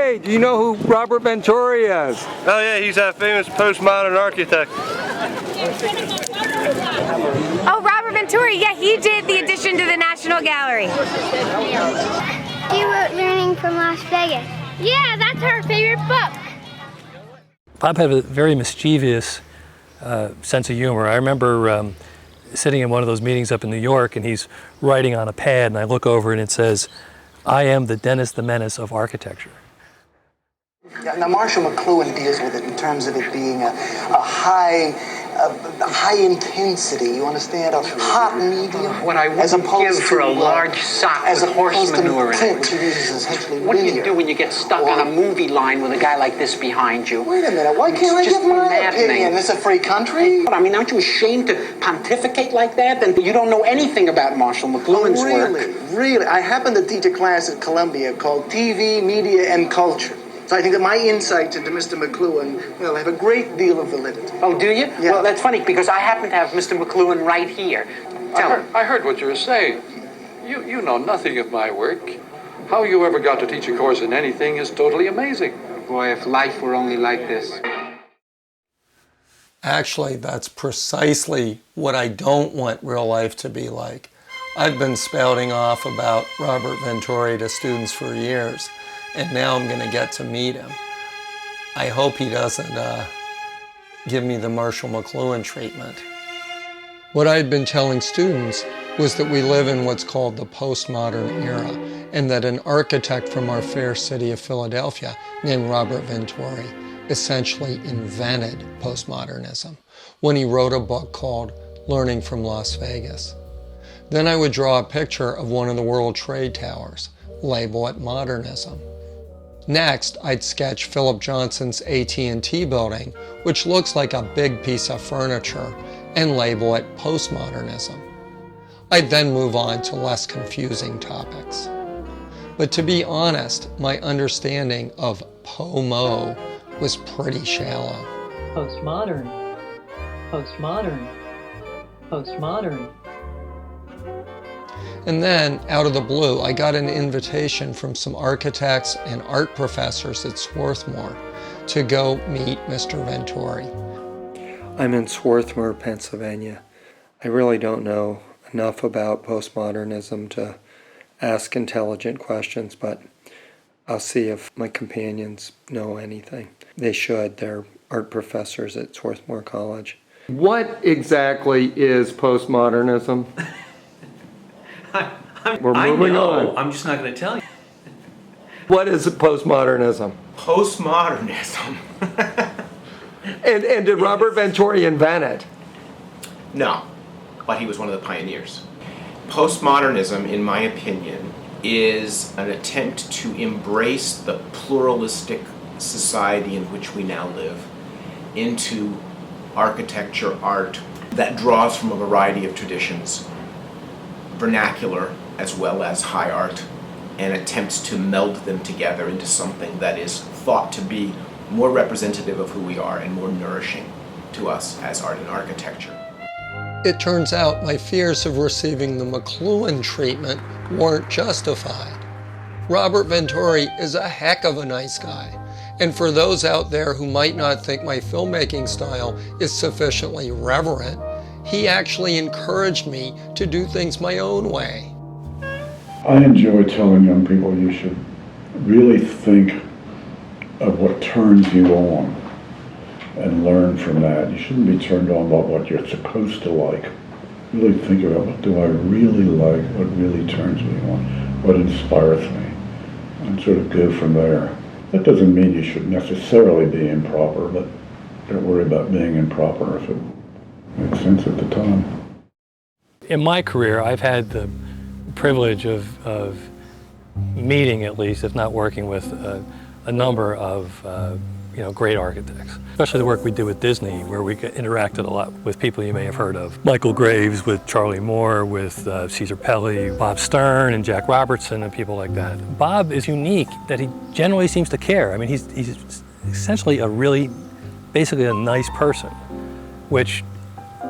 Hey, do you know who Robert Venturi is? Oh yeah, he's that famous postmodern architect. Oh, Robert Venturi, yeah, he did the addition to the National Gallery. He wrote Learning from Las Vegas. Yeah, that's our favorite book. Bob had a very mischievous sense of humor. I remember sitting in one of those meetings up in New York, and he's writing on a pad, and I look over and it says, "I am the Dennis the Menace of architecture." Yeah, now Marshall McLuhan deals with it in terms of it being a high intensity, you understand, a hot medium. What I wouldn't give for a large sock with horse manure in it. What do you do when you get stuck on a movie line with a guy like this behind you? Wait a minute, why can't I give my opinion? This is a free country. I mean, aren't you ashamed to pontificate like that? And you don't know anything about Marshall McLuhan's work. Really? I happen to teach a class at Columbia called TV, Media, and Culture. So I think that my insights into Mr. McLuhan, well, have a great deal of validity. Oh, do you? Yeah. Well, that's funny, because I happen to have Mr. McLuhan right here. I heard what you were saying. You know nothing of my work. How you ever got to teach a course in anything is totally amazing. Boy, if life were only like this. Actually, that's precisely what I don't want real life to be like. I've been spouting off about Robert Venturi to students for years, and now I'm going to get to meet him. I hope he doesn't give me the Marshall McLuhan treatment. What I had been telling students was that we live in what's called the postmodern era, and that an architect from our fair city of Philadelphia named Robert Venturi essentially invented postmodernism when he wrote a book called Learning from Las Vegas. Then I would draw a picture of one of the World Trade Towers, label it modernism. Next, I'd sketch Philip Johnson's AT&T building, which looks like a big piece of furniture, and label it postmodernism. I'd then move on to less confusing topics. But to be honest, my understanding of POMO was pretty shallow. Postmodern, postmodern, postmodern. And then, out of the blue, I got an invitation from some architects and art professors at Swarthmore to go meet Mr. Venturi. I'm in Swarthmore, Pennsylvania. I really don't know enough about postmodernism to ask intelligent questions, but I'll see if my companions know anything. They should. They're art professors at Swarthmore College. What exactly is postmodernism? We're moving on. I'm just not going to tell you. What is postmodernism? Postmodernism. And did Robert Venturi invent it? No, but he was one of the pioneers. Postmodernism, in my opinion, is an attempt to embrace the pluralistic society in which we now live into architecture, art, that draws from a variety of traditions, vernacular as well as high art, and attempts to meld them together into something that is thought to be more representative of who we are and more nourishing to us as art and architecture. It turns out my fears of receiving the McLuhan treatment weren't justified. Robert Venturi is a heck of a nice guy, and for those out there who might not think my filmmaking style is sufficiently reverent, he actually encouraged me to do things my own way. I enjoy telling young people you should really think of what turns you on and learn from that. You shouldn't be turned on by what you're supposed to like. Really think about, what do I really like, what really turns me on, what inspires me, and sort of go from there. That doesn't mean you should necessarily be improper, but don't worry about being improper if it makes sense at the time. In my career, I've had the privilege of meeting, at least, if not working with, a number of great architects. Especially the work we did with Disney, where we interacted a lot with people you may have heard of. Michael Graves, with Charlie Moore, with Caesar Pelli, Bob Stern and Jack Robertson and people like that. Bob is unique that he generally seems to care. I mean, he's essentially basically a nice person, which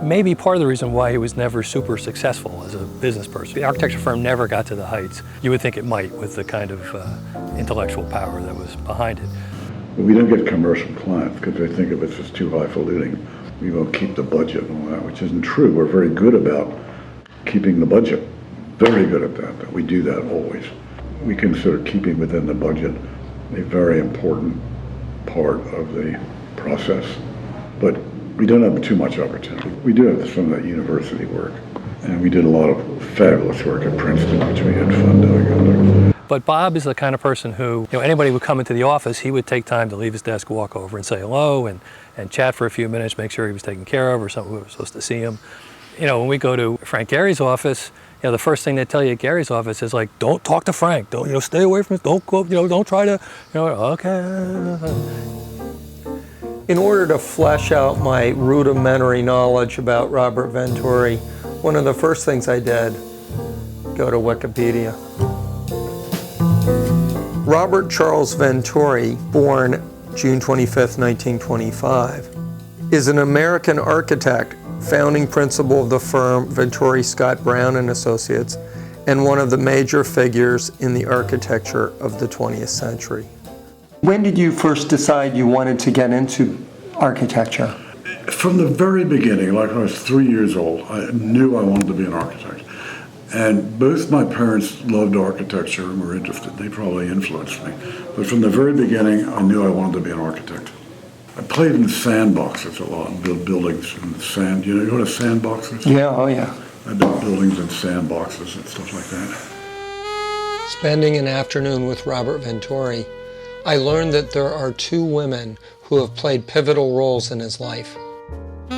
maybe part of the reason why he was never super successful as a business person. The architecture firm never got to the heights you would think it might with the kind of intellectual power that was behind it. We don't get commercial clients because they think of us as too highfalutin. We won't keep the budget and all that, which isn't true. We're very good about keeping the budget. Very good at that. We do that always. We consider keeping within the budget a very important part of the process. But we don't have too much opportunity. We do have some of that university work. And we did a lot of fabulous work at Princeton, which we had fun doing. But Bob is the kind of person who, anybody would come into the office, he would take time to leave his desk, walk over and say hello and chat for a few minutes, make sure he was taken care of or something, we were supposed to see him. When we go to Frank Gehry's office, the first thing they tell you at Gary's office is like, don't talk to Frank, don't, stay away from him, don't go, don't try to, okay. In order to flesh out my rudimentary knowledge about Robert Venturi, one of the first things I did, go to Wikipedia. Robert Charles Venturi, born June 25th, 1925, is an American architect, founding principal of the firm Venturi, Scott Brown and Associates, and one of the major figures in the architecture of the 20th century. When did you first decide you wanted to get into architecture? From the very beginning, like when I was 3 years old, I knew I wanted to be an architect. And both my parents loved architecture and were interested. They probably influenced me. But from the very beginning, I knew I wanted to be an architect. I played in sandboxes a lot, and built buildings in the sand. You know what a sandbox is? Yeah, oh yeah. I built buildings in sandboxes and stuff like that. Spending an afternoon with Robert Venturi, I learned that there are two women who have played pivotal roles in his life.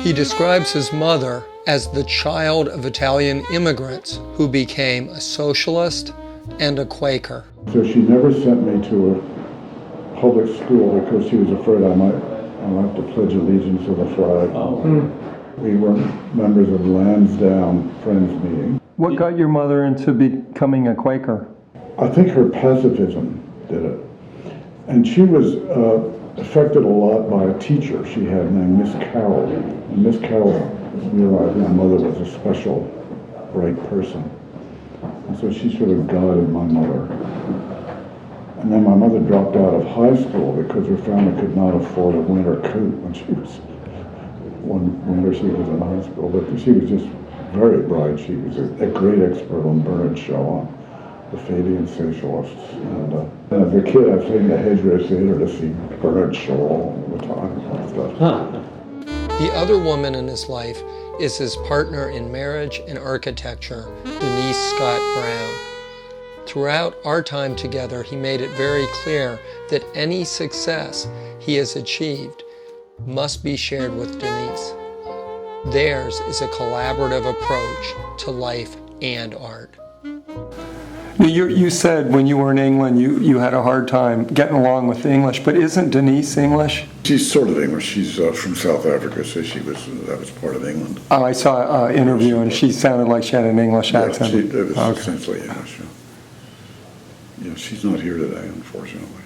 He describes his mother as the child of Italian immigrants who became a socialist and a Quaker. So she never sent me to a public school because she was afraid I might have to pledge allegiance to the flag. We were members of Lansdowne Friends meeting. What got your mother into becoming a Quaker? I think her pacifism did it. And she was affected a lot by a teacher she had named Miss Carroll. And Miss Carroll realized my mother was a special, bright person. And so she sort of guided my mother. And then my mother dropped out of high school because her family could not afford a winter coat when she was, one winter she was in high school. But she was just very bright. She was a great expert on Bernard Shaw, the Fabian socialists. And as a kid, I've taken the hedgerow theater to see Bernard Shaw all the time and stuff. The other woman in his life is his partner in marriage and architecture, Denise Scott Brown. Throughout our time together, he made it very clear that any success he has achieved must be shared with Denise. Theirs is a collaborative approach to life and art. You said when you were in England you had a hard time getting along with English, but isn't Denise English? She's sort of English. She's from South Africa, so that was part of England. Oh, I saw an interview and she sounded like she had an English accent. It was essentially English. Yeah, she's not here today, unfortunately.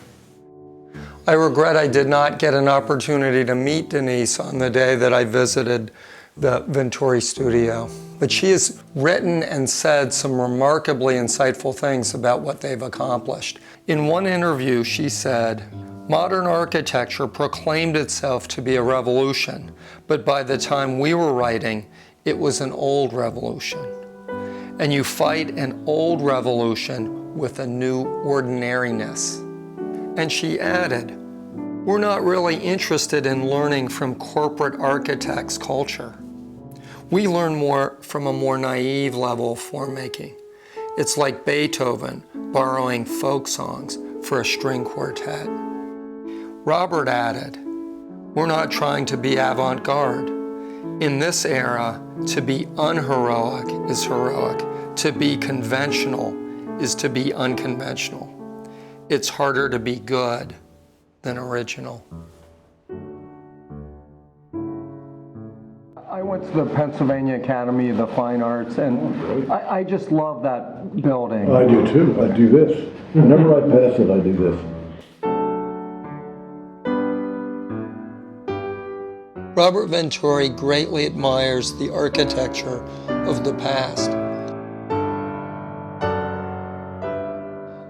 I regret I did not get an opportunity to meet Denise on the day that I visited the Venturi studio. But she has written and said some remarkably insightful things about what they've accomplished. In one interview, she said, "Modern architecture proclaimed itself to be a revolution, but by the time we were writing, it was an old revolution. And you fight an old revolution with a new ordinariness." And she added, "We're not really interested in learning from corporate architects' culture. We learn more from a more naive level of form making. It's like Beethoven borrowing folk songs for a string quartet." Robert added, "We're not trying to be avant-garde. In this era, to be unheroic is heroic. To be conventional is to be unconventional. It's harder to be good than original." I went to the Pennsylvania Academy of the Fine Arts, and I just love that building. I do too. I do this. Whenever I pass it, I do this. Robert Venturi greatly admires the architecture of the past.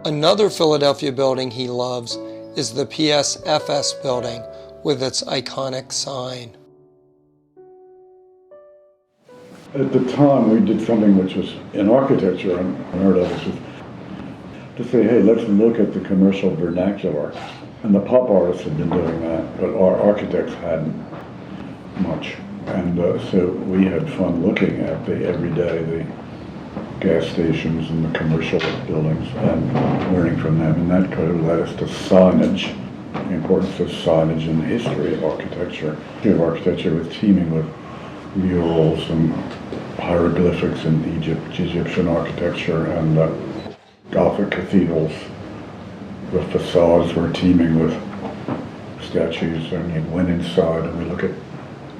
Another Philadelphia building he loves is the PSFS building with its iconic sign. At the time, we did something which was in architecture unheard of, which was to say, hey, let's look at the commercial vernacular. And the pop artists had been doing that, but our architects hadn't much. And so we had fun looking at the everyday, the gas stations and the commercial buildings and learning from them. And that could have led us to signage, the importance of signage in the history of architecture. The history of architecture was teeming with murals and hieroglyphics in Egyptian architecture, and Gothic cathedrals. The facades were teeming with statues, and you went inside and we look at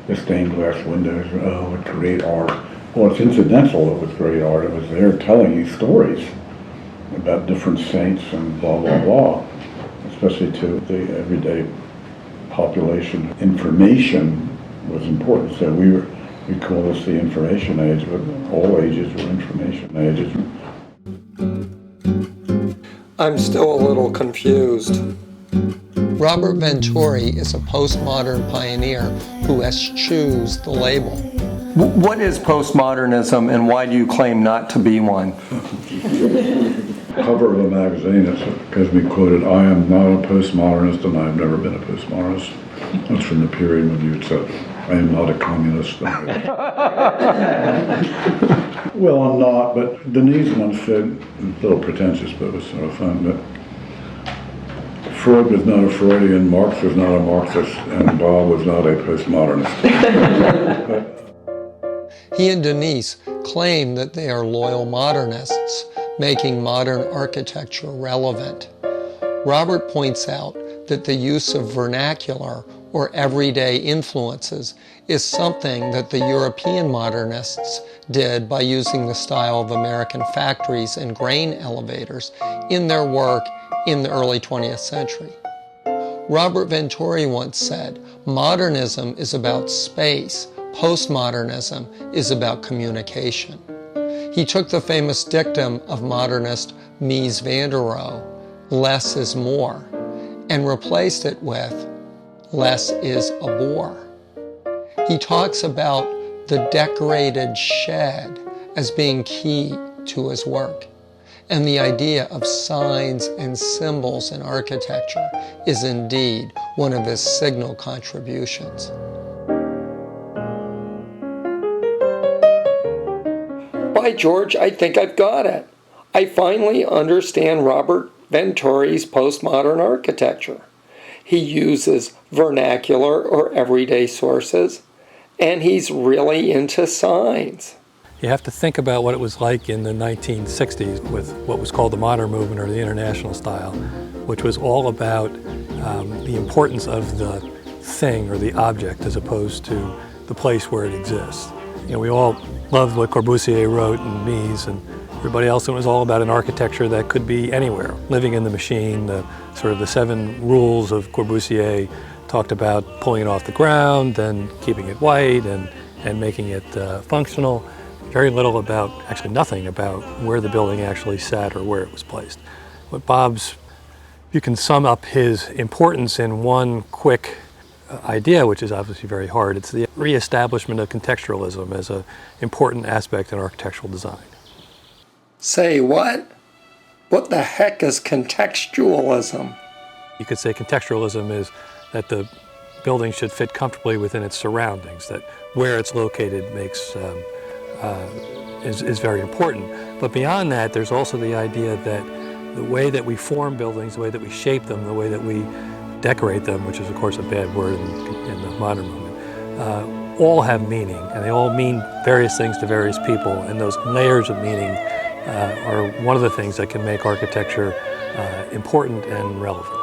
the stained glass windows, and oh, what great art. Well, it's incidental, it was great art. It was there telling you stories about different saints and blah, blah, blah, especially to the everyday population. Information was important, so we call this the information age, but all ages were information ages. I'm still a little confused. Robert Venturi is a postmodern pioneer who eschews the label. What is postmodernism and why do you claim not to be one? Cover of a magazine, it's because we quoted, I am not a postmodernist and I have never been a postmodernist. That's from the period when you said, I am not a communist. Well, I'm not, but Denise once said, a little pretentious, but it was sort of fun, but Freud was not a Freudian, Marx was not a Marxist, and Bob was not a postmodernist. He and Denise claim that they are loyal modernists, making modern architecture relevant. Robert points out that the use of vernacular or everyday influences is something that the European modernists did by using the style of American factories and grain elevators in their work in the early 20th century. Robert Venturi once said, modernism is about space, postmodernism is about communication. He took the famous dictum of modernist Mies van der Rohe, less is more, and replaced it with less is a bore. He talks about the decorated shed as being key to his work. And the idea of signs and symbols in architecture is indeed one of his signal contributions. By George, I think I've got it. I finally understand Robert Venturi's postmodern architecture. He uses vernacular or everyday sources, and he's really into signs. You have to think about what it was like in the 1960s with what was called the modern movement or the international style, which was all about the importance of the thing or the object as opposed to the place where it exists. You know, we all loved what Corbusier wrote and Mies and everybody else. It was all about an architecture that could be anywhere. Living in the machine, the sort of the 7 rules of Corbusier talked about pulling it off the ground and keeping it white and making it functional. Very little about, actually nothing about where the building actually sat or where it was placed. But Bob's, you can sum up his importance in one quick idea, which is obviously very hard. It's the reestablishment of contextualism as an important aspect in architectural design. Say what? What the heck is contextualism? You could say contextualism is that the building should fit comfortably within its surroundings, that where it's located makes is very important. But beyond that, there's also the idea that the way that we form buildings, the way that we shape them, the way that we decorate them, which is of course a bad word in the modern movement, all have meaning, and they all mean various things to various people, and those layers of meaning are one of the things that can make architecture important and relevant.